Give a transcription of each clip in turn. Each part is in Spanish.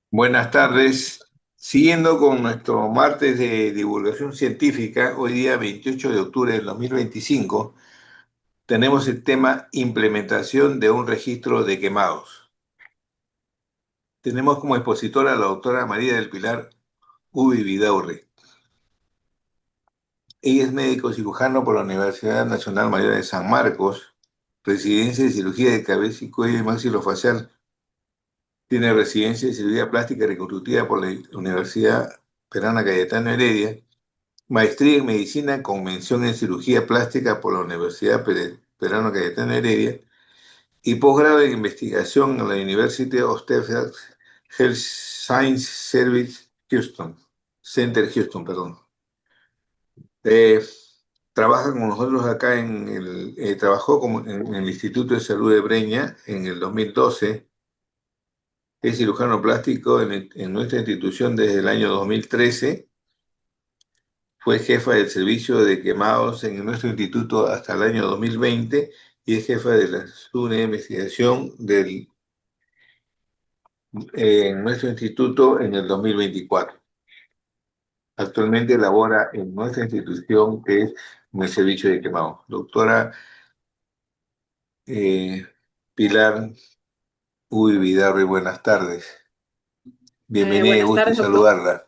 Buenas tardes. Siguiendo con nuestro martes de divulgación científica, hoy día 28 de octubre del 2025, tenemos el tema implementación de un registro de quemados. Tenemos como expositora a la doctora María del Pilar Ubi Vidaurre. Ella es médico cirujano por la Universidad Nacional Mayor de San Marcos, residencia de cirugía de cabeza y cuello y maxilofacial. Tiene residencia de cirugía plástica y reconstructiva por la Universidad Perana Cayetano Heredia. Maestría en Medicina con mención en Cirugía Plástica por la Universidad Perano Cayetano Heredia y posgrado en Investigación en la University of Texas Health Science Service Center Houston, perdón. Eh, Trabaja con nosotros acá trabajó en el Instituto de Salud de Breña en el 2012. Es cirujano plástico en nuestra institución desde el año 2013. Fue jefa del servicio de quemados en nuestro instituto hasta el año 2020 y es jefa de la unidad de investigación en nuestro instituto en el 2024. Actualmente labora en nuestra institución que es en el servicio de quemados. Doctora eh, Pilar Uy Vidarre, buenas tardes. Bienvenida, Buenas gusto tardes, doctor. saludarla.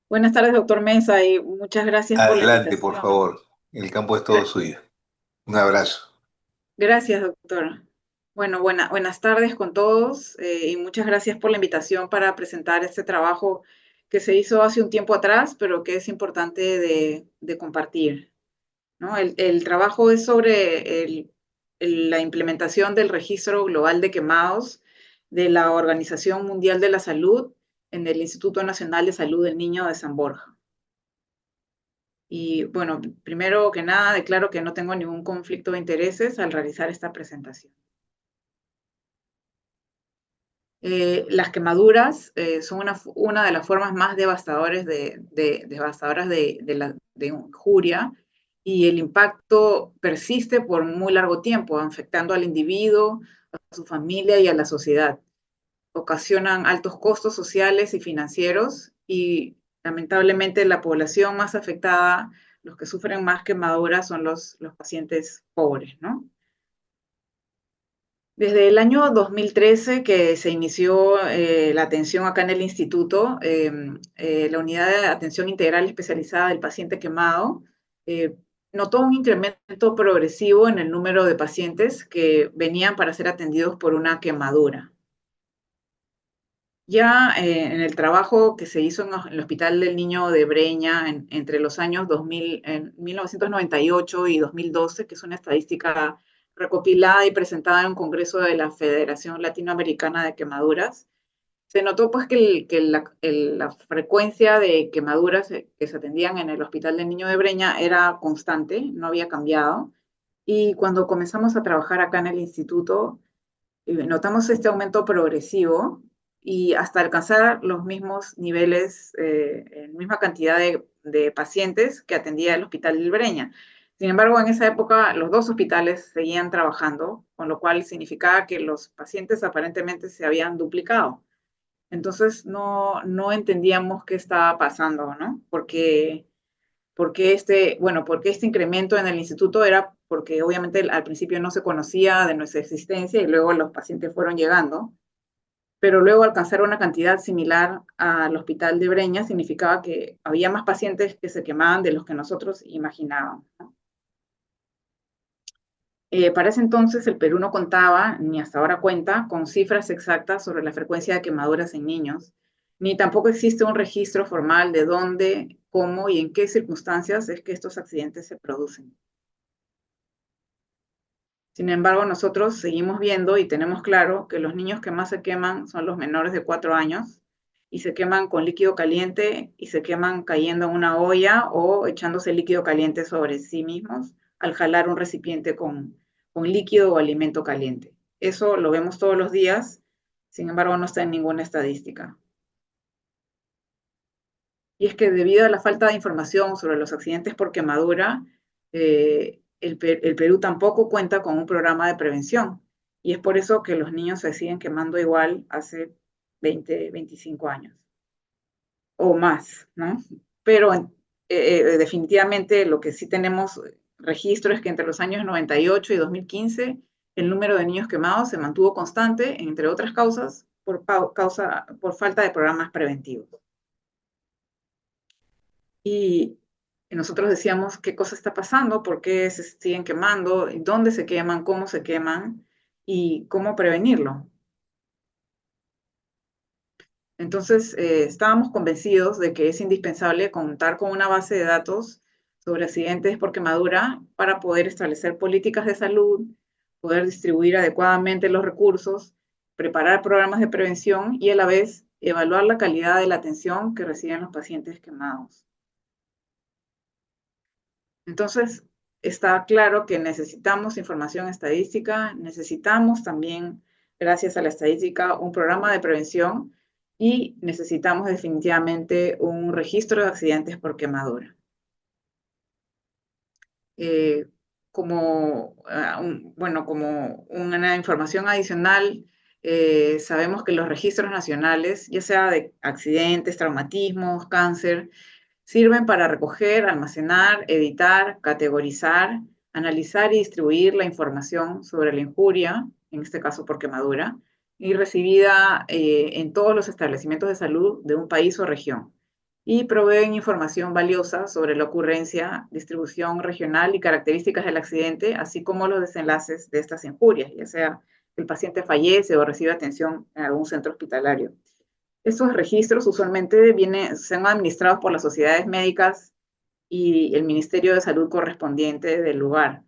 Buenas tardes, doctor Mesa, y muchas gracias por la Adelante, por invitación. favor. El campo es todo Gra- suyo. Un abrazo. Gracias, doctor. Bueno, buenas tardes con todos y muchas gracias por la invitación para presentar este trabajo que se hizo hace un tiempo atrás, pero que es importante de compartir, ¿no? El trabajo es sobre la implementación del Registro Global de Quemados de la Organización Mundial de la Salud en el Instituto Nacional de Salud del Niño de San Borja. Y bueno, primero que nada, declaro que no tengo ningún conflicto de intereses al realizar esta presentación. Las quemaduras son una de las formas más devastadoras de injuria y el impacto persiste por muy largo tiempo, afectando al individuo, a su familia y a la sociedad. Ocasionan altos costos sociales y financieros y lamentablemente la población más afectada, los que sufren más quemaduras son los pacientes pobres, ¿no? Desde el año 2013 que se inició la atención acá en el instituto, la unidad de atención integral especializada del paciente quemado eh, notó un incremento progresivo en el número de pacientes que venían para ser atendidos por una quemadura. Ya en el trabajo que se hizo en el Hospital del Niño de Breña entre los años 2000, en 1998 y 2012, que es una estadística recopilada y presentada en un congreso de la Federación Latinoamericana de Quemaduras, se notó pues la frecuencia de quemaduras que se atendían en el Hospital del Niño de Breña era constante, no había cambiado. Y cuando comenzamos a trabajar acá en el instituto, notamos este aumento progresivo y hasta alcanzar los mismos niveles, misma cantidad de pacientes que atendía el Hospital del Breña. Sin embargo, en esa época los dos hospitales seguían trabajando, con lo cual significaba que los pacientes aparentemente se habían duplicado. Entonces no entendíamos qué estaba pasando, ¿no? Porque este incremento en el instituto era porque obviamente al principio no se conocía de nuestra existencia y luego los pacientes fueron llegando, pero luego alcanzar una cantidad similar al hospital de Breña significaba que había más pacientes que se quemaban de los que nosotros imaginábamos, ¿no? Para ese entonces el Perú no contaba, ni hasta ahora cuenta, con cifras exactas sobre la frecuencia de quemaduras en niños, ni tampoco existe un registro formal de dónde, cómo y en qué circunstancias es que estos accidentes se producen. Sin embargo, nosotros seguimos viendo y tenemos claro que los niños que más se queman son los menores de 4 años y se queman con líquido caliente y se queman cayendo en una olla o echándose líquido caliente sobre sí mismos al jalar un recipiente con líquido o alimento caliente. Eso lo vemos todos los días, sin embargo, no está en ninguna estadística. Y es que debido a la falta de información sobre los accidentes por quemadura, el Perú tampoco cuenta con un programa de prevención. Y es por eso que los niños se siguen quemando igual hace 20, 25 años o más, ¿no? Pero definitivamente lo que sí tenemos registro es que entre los años 98 y 2015 el número de niños quemados se mantuvo constante, entre otras causas, por falta de programas preventivos. Y nosotros decíamos qué cosa está pasando, por qué se siguen quemando, dónde se queman, cómo se queman y cómo prevenirlo. Entonces, estábamos convencidos de que es indispensable contar con una base de datos sobre accidentes por quemadura para poder establecer políticas de salud, poder distribuir adecuadamente los recursos, preparar programas de prevención y a la vez evaluar la calidad de la atención que reciben los pacientes quemados. Entonces, está claro que necesitamos información estadística, necesitamos también, gracias a la estadística, un programa de prevención y necesitamos definitivamente un registro de accidentes por quemadura. Como una información adicional, sabemos que los registros nacionales, ya sea de accidentes, traumatismos, cáncer, sirven para recoger, almacenar, editar, categorizar, analizar y distribuir la información sobre la injuria, en este caso por quemadura, y recibida en todos los establecimientos de salud de un país o región. Y proveen información valiosa sobre la ocurrencia, distribución regional y características del accidente, así como los desenlaces de estas injurias, ya sea que el paciente fallece o recibe atención en algún centro hospitalario. Estos registros usualmente son administrados por las sociedades médicas y el Ministerio de Salud correspondiente del lugar.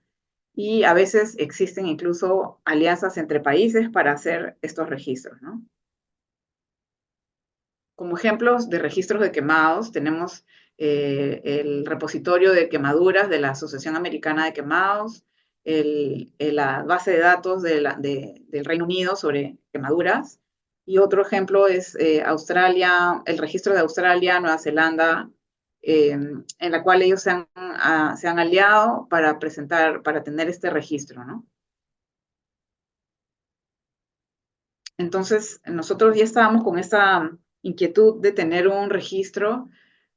Y a veces existen incluso alianzas entre países para hacer estos registros, ¿no? Como ejemplos de registros de quemados, tenemos el repositorio de quemaduras de la Asociación Americana de Quemados, la base de datos del Reino Unido sobre quemaduras, y otro ejemplo es Australia, el registro de Australia, Nueva Zelanda, en la cual ellos se han aliado para tener este registro, ¿no? Entonces, nosotros ya estábamos con esta inquietud de tener un registro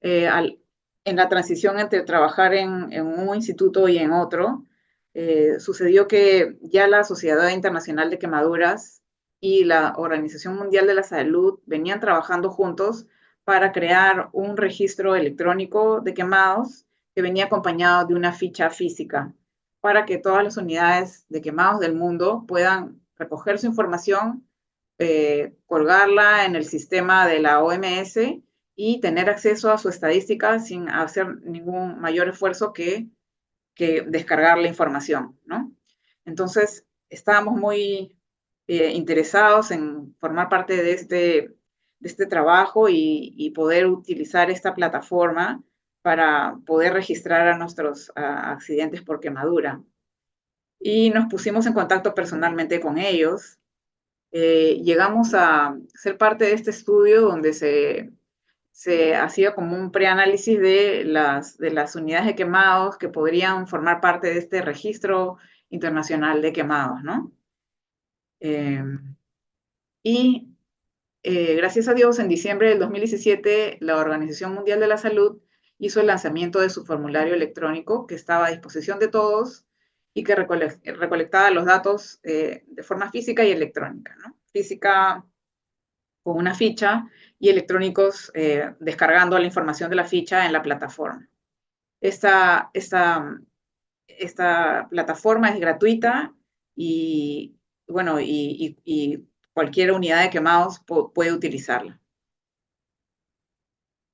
en la transición entre trabajar en un instituto y en otro. Sucedió que ya la Sociedad Internacional de Quemaduras y la Organización Mundial de la Salud venían trabajando juntos para crear un registro electrónico de quemados que venía acompañado de una ficha física para que todas las unidades de quemados del mundo puedan recoger su información, colgarla en el sistema de la OMS y tener acceso a su estadística sin hacer ningún mayor esfuerzo que descargar la información, ¿no? Entonces, estábamos muy interesados en formar parte de este trabajo y poder utilizar esta plataforma para poder registrar a nuestros accidentes por quemadura. Y nos pusimos en contacto personalmente con ellos. Llegamos a ser parte de este estudio donde se hacía como un preanálisis de las unidades de quemados que podrían formar parte de este registro internacional de quemados, ¿no? Y gracias a Dios, en diciembre del 2017, la Organización Mundial de la Salud hizo el lanzamiento de su formulario electrónico que estaba a disposición de todos y que recolectaba los datos de forma física y electrónica, ¿no? Física con una ficha y electrónicos descargando la información de la ficha en la plataforma. Esta plataforma es gratuita y, bueno, y cualquier unidad de quemados puede utilizarla.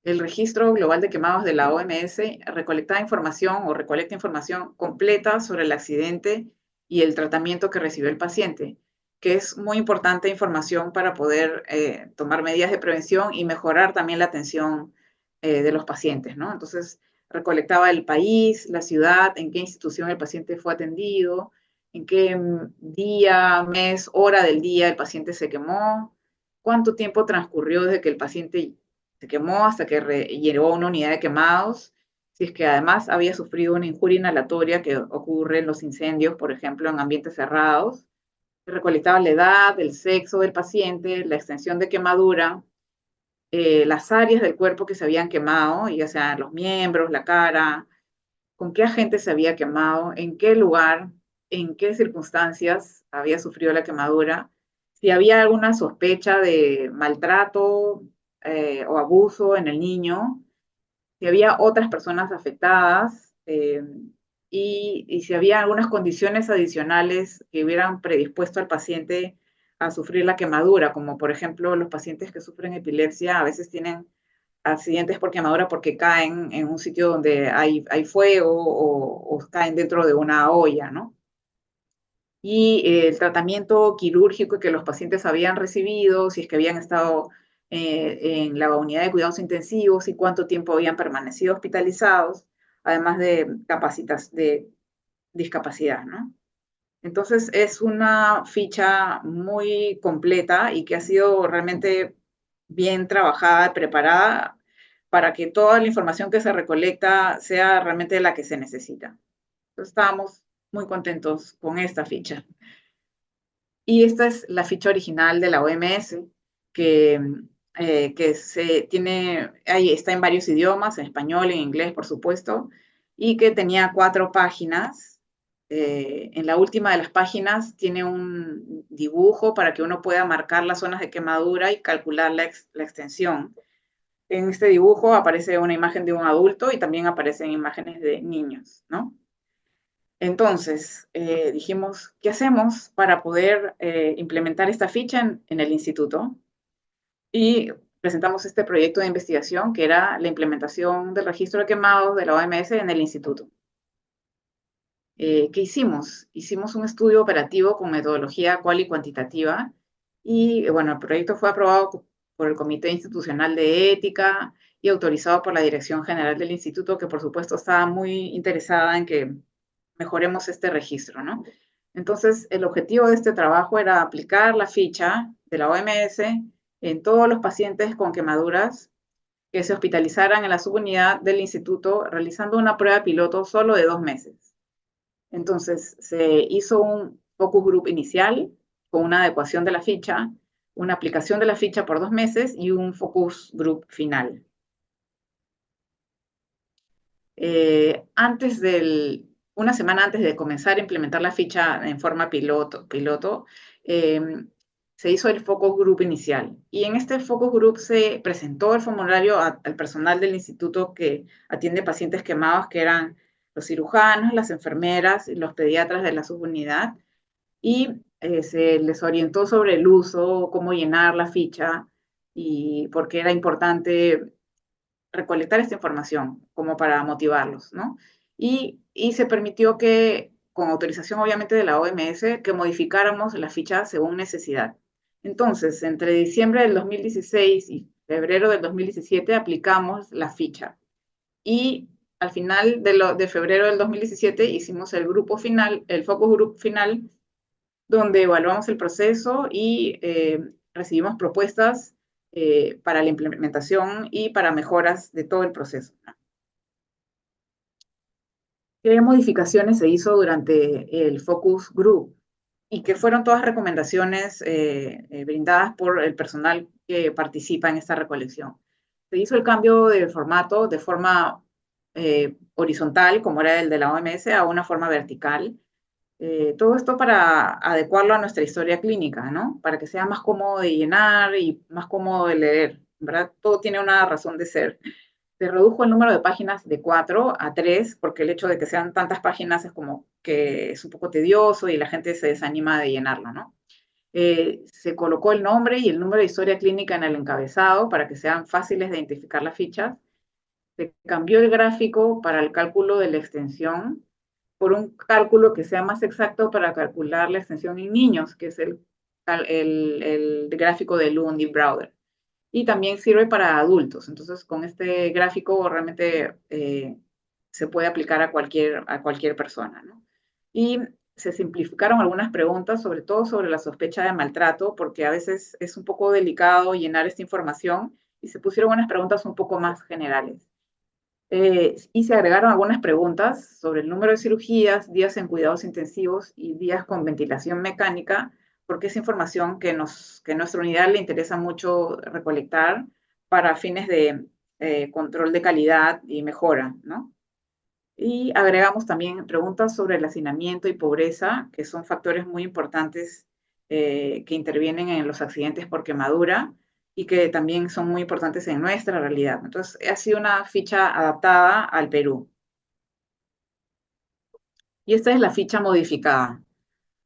El Registro Global de Quemados de la OMS recolecta información completa sobre el accidente y el tratamiento que recibió el paciente, que es muy importante información para poder tomar medidas de prevención y mejorar también la atención de los pacientes, ¿no? Entonces, recolectaba el país, la ciudad, en qué institución el paciente fue atendido, en qué día, mes, hora del día el paciente se quemó, cuánto tiempo transcurrió desde que el paciente se quemó hasta que llegó a una unidad de quemados, si es que además había sufrido una injuria inhalatoria que ocurre en los incendios, por ejemplo, en ambientes cerrados, recolectaba la edad, el sexo del paciente, la extensión de quemadura, las áreas del cuerpo que se habían quemado, ya sean los miembros, la cara, con qué agente se había quemado, en qué lugar, en qué circunstancias había sufrido la quemadura, si había alguna sospecha de maltrato o abuso en el niño, si había otras personas afectadas y si había algunas condiciones adicionales que hubieran predispuesto al paciente a sufrir la quemadura, como por ejemplo los pacientes que sufren epilepsia a veces tienen accidentes por quemadura porque caen en un sitio donde hay fuego o caen dentro de una olla, ¿no? Y el tratamiento quirúrgico que los pacientes habían recibido, si es que habían estado en la unidad de cuidados intensivos y cuánto tiempo habían permanecido hospitalizados, además de discapacidad, ¿no? Entonces es una ficha muy completa y que ha sido realmente bien trabajada, preparada para que toda la información que se recolecta sea realmente la que se necesita. Entonces estábamos muy contentos con esta ficha. Y esta es la ficha original de la OMS, que, está en varios idiomas, en español, en inglés, por supuesto, y que tenía 4 páginas. En la última de las páginas tiene un dibujo para que uno pueda marcar las zonas de quemadura y calcular la extensión. En este dibujo aparece una imagen de un adulto y también aparecen imágenes de niños, ¿no? Entonces, dijimos, ¿qué hacemos para poder implementar esta ficha en el instituto? Y presentamos este proyecto de investigación que era la implementación del registro de quemados de la OMS en el instituto. ¿Qué hicimos? Hicimos un estudio operativo con metodología cual y cuantitativa y, bueno, el proyecto fue aprobado por el Comité Institucional de Ética y autorizado por la Dirección General del Instituto, que por supuesto estaba muy interesada en que mejoremos este registro, ¿no? Entonces, el objetivo de este trabajo era aplicar la ficha de la OMS en todos los pacientes con quemaduras que se hospitalizaran en la subunidad del instituto, realizando una prueba piloto solo de 2 meses. Entonces, se hizo un focus group inicial con una adecuación de la ficha, una aplicación de la ficha por 2 meses y un focus group final. Una semana antes de comenzar a implementar la ficha en forma piloto eh, se hizo el focus group inicial. Y en este focus group se presentó el formulario al personal del instituto que atiende pacientes quemados, que eran los cirujanos, las enfermeras y los pediatras de la subunidad. Y se les orientó sobre el uso, cómo llenar la ficha y por qué era importante recolectar esta información como para motivarlos, ¿no? Y se permitió que, con autorización obviamente de la OMS, que modificáramos la ficha según necesidad. Entonces, entre diciembre del 2016 y febrero del 2017 aplicamos la ficha. Y al final de febrero del 2017 hicimos el grupo final, el focus group final, donde evaluamos el proceso y recibimos propuestas para la implementación y para mejoras de todo el proceso. ¿Qué modificaciones se hizo durante el focus group? Y que fueron todas recomendaciones brindadas por el personal que participa en esta recolección. Se hizo el cambio de formato de forma horizontal, como era el de la OMS, a una forma vertical. Todo esto para adecuarlo a nuestra historia clínica, ¿no? Para que sea más cómodo de llenar y más cómodo de leer, ¿verdad? Todo tiene una razón de ser. Se redujo el número de páginas de 4 a 3, porque el hecho de que sean tantas páginas es como que es un poco tedioso y la gente se desanima de llenarlo, ¿no? Se colocó el nombre y el número de historia clínica en el encabezado para que sean fáciles de identificar las fichas. Se cambió el gráfico para el cálculo de la extensión por un cálculo que sea más exacto para calcular la extensión en niños, que es el gráfico de Lundy Browder. Y también sirve para adultos. Entonces, con este gráfico realmente se puede aplicar a cualquier persona, ¿no? Y se simplificaron algunas preguntas, sobre todo sobre la sospecha de maltrato, porque a veces es un poco delicado llenar esta información y se pusieron unas preguntas un poco más generales. Y se agregaron algunas preguntas sobre el número de cirugías, días en cuidados intensivos y días con ventilación mecánica porque es información que a nuestra unidad le interesa mucho recolectar para fines de control de calidad y mejora, ¿no? Y agregamos también preguntas sobre el hacinamiento y pobreza, que son factores muy importantes que intervienen en los accidentes por quemadura y que también son muy importantes en nuestra realidad. Entonces, ha sido una ficha adaptada al Perú. Y esta es la ficha modificada.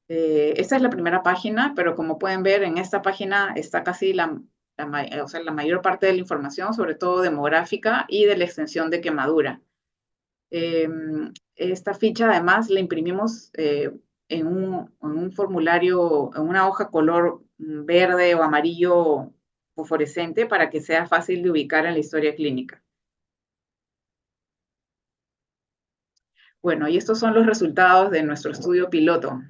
Esta es la primera página, pero como pueden ver, en esta página está casi o sea, la mayor parte de la información, sobre todo demográfica y de la extensión de quemadura. Esta ficha además la imprimimos en un formulario, en una hoja color verde o amarillo fosforescente para que sea fácil de ubicar en la historia clínica. Bueno, y estos son los resultados de nuestro estudio piloto.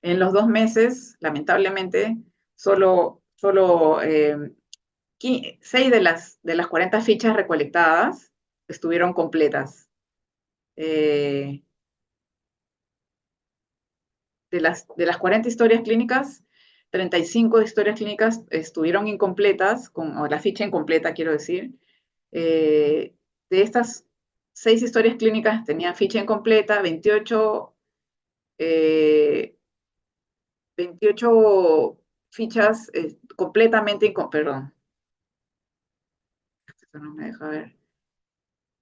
En los 2 meses, lamentablemente, solo 6 de las 40 fichas recolectadas estuvieron completas. Eh, de las 40 historias clínicas, 35 historias clínicas estuvieron incompletas, o la ficha incompleta, quiero decir. De estas 6 historias clínicas tenían ficha incompleta, 28 fichas completamente incompletas, perdón, esto no me deja ver.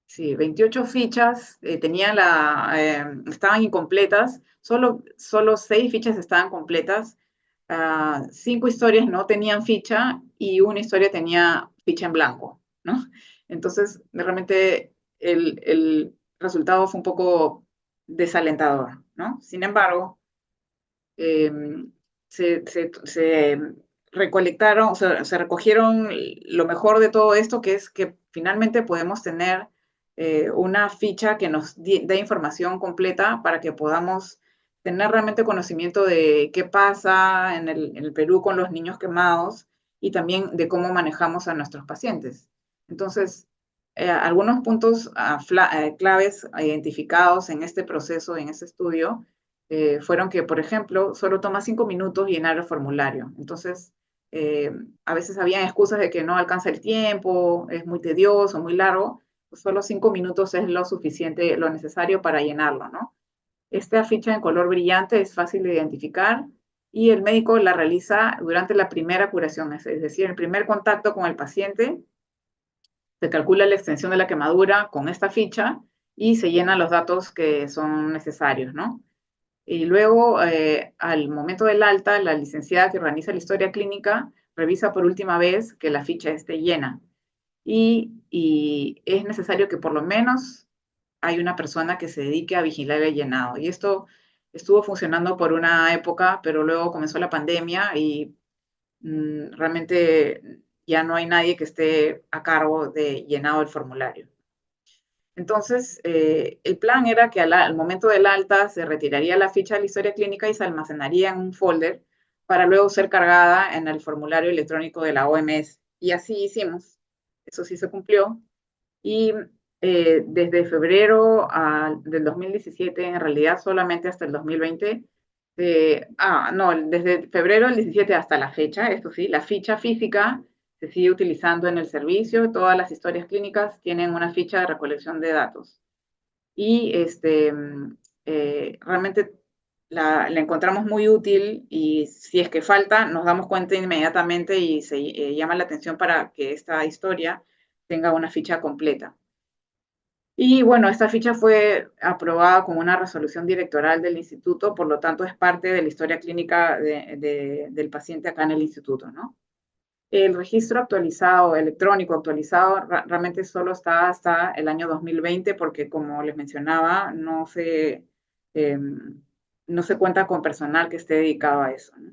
Sí, 28 fichas estaban incompletas, solo 6 fichas estaban completas, 5 historias no tenían ficha y una historia tenía ficha en blanco, ¿no? Entonces, realmente el resultado fue un poco desalentador, ¿no? Sin embargo, eh, se recolectaron, o sea, se recogieron lo mejor de todo esto, que es que finalmente podemos tener una ficha que nos dé información completa para que podamos tener realmente conocimiento de qué pasa en el Perú con los niños quemados y también de cómo manejamos a nuestros pacientes. Entonces, algunos puntos claves identificados en este proceso, en este estudio, fueron que, por ejemplo, solo toma 5 minutos llenar el formulario. Entonces, a veces habían excusas de que no alcanza el tiempo, es muy tedioso, muy largo, pues solo 5 minutos es lo suficiente, lo necesario para llenarlo, ¿no? Esta ficha en color brillante es fácil de identificar y el médico la realiza durante la primera curación, es decir, el primer contacto con el paciente. Se calcula la extensión de la quemadura con esta ficha y se llenan los datos que son necesarios, ¿no? Y luego, al momento del alta, la licenciada que organiza la historia clínica revisa por última vez que la ficha esté llena. Y es necesario que por lo menos hay una persona que se dedique a vigilar el llenado. Y esto estuvo funcionando por una época, pero luego comenzó la pandemia y realmente ya no hay nadie que esté a cargo de llenado el formulario. Entonces, el plan era que al momento del alta se retiraría la ficha de la historia clínica y se almacenaría en un folder para luego ser cargada en el formulario electrónico de la OMS. Y así hicimos. Eso sí se cumplió. Y desde febrero del 2017, en realidad solamente hasta el 2020, no, desde febrero del 17 hasta la fecha, esto sí, la ficha física se sigue utilizando en el servicio, todas las historias clínicas tienen una ficha de recolección de datos. Y realmente la encontramos muy útil y si es que falta, nos damos cuenta inmediatamente y se llama la atención para que esta historia tenga una ficha completa. Y bueno, esta ficha fue aprobada con una resolución directoral del instituto, por lo tanto es parte de la historia clínica del paciente acá en el instituto, ¿no? El registro actualizado, electrónico actualizado, realmente solo está hasta el año 2020 porque, como les mencionaba, eh, no se cuenta con personal que esté dedicado a eso, ¿no?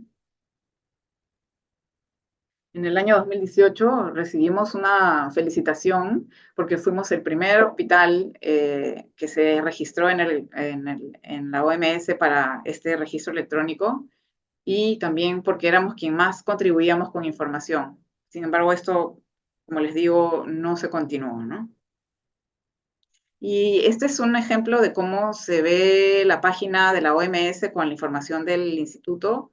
En el año 2018 recibimos una felicitación porque fuimos el primer hospital que se registró en la OMS para este registro electrónico y también porque éramos quien más contribuíamos con información. Sin embargo, esto, como les digo, no se continuó, ¿no? Y este es un ejemplo de cómo se ve la página de la OMS con la información del instituto.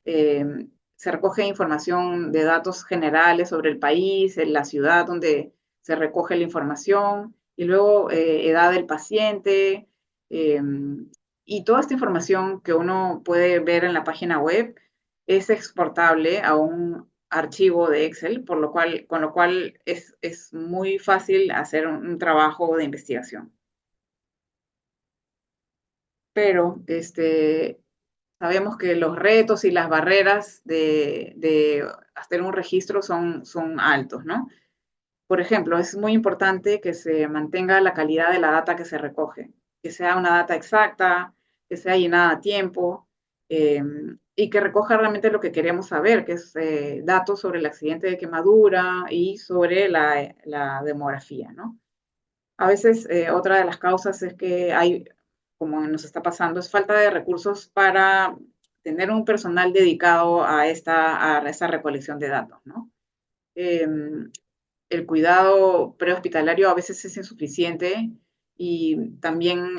Se recoge información de datos generales sobre el país, en la ciudad donde se recoge la información, y luego edad del paciente, y toda esta información que uno puede ver en la página web es exportable a un archivo de Excel, con lo cual es muy fácil hacer un trabajo de investigación. Pero sabemos que los retos y las barreras de hacer un registro son altos, ¿no? Por ejemplo, es muy importante que se mantenga la calidad de la data que se recoge, que sea una data exacta, que sea llenada a tiempo, y que recoja realmente lo que queremos saber, que es datos sobre el accidente de quemadura y sobre la demografía, ¿no? A veces otra de las causas es que hay, como nos está pasando, es falta de recursos para tener un personal dedicado a esta recolección de datos, ¿no? El cuidado prehospitalario a veces es insuficiente y también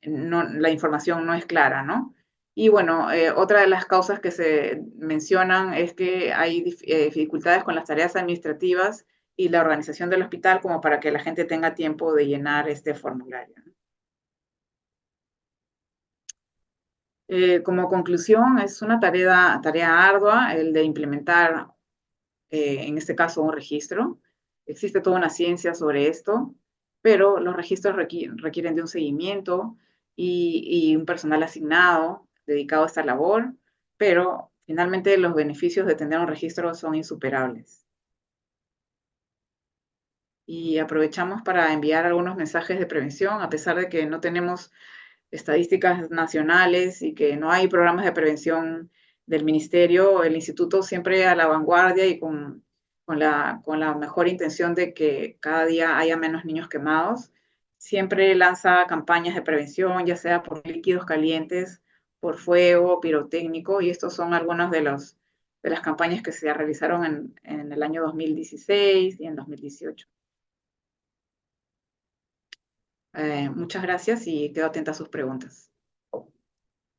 la información no es clara, ¿no? Y bueno, otra de las causas que se mencionan es que hay dificultades con las tareas administrativas y la organización del hospital como para que la gente tenga tiempo de llenar este formulario. Como conclusión, es una tarea ardua el de implementar en este caso un registro. Existe toda una ciencia sobre esto, pero los registros requieren de un seguimiento y un personal asignado dedicado a esta labor, pero finalmente los beneficios de tener un registro son insuperables. Y aprovechamos para enviar algunos mensajes de prevención, a pesar de que no tenemos estadísticas nacionales y que no hay programas de prevención del ministerio, el instituto siempre a la vanguardia y con la mejor intención de que cada día haya menos niños quemados, siempre lanza campañas de prevención, ya sea por líquidos calientes, por fuego, pirotécnico, y estos son algunos de las campañas que se realizaron en el año 2016 y en 2018. Muchas gracias y quedo atenta a sus preguntas.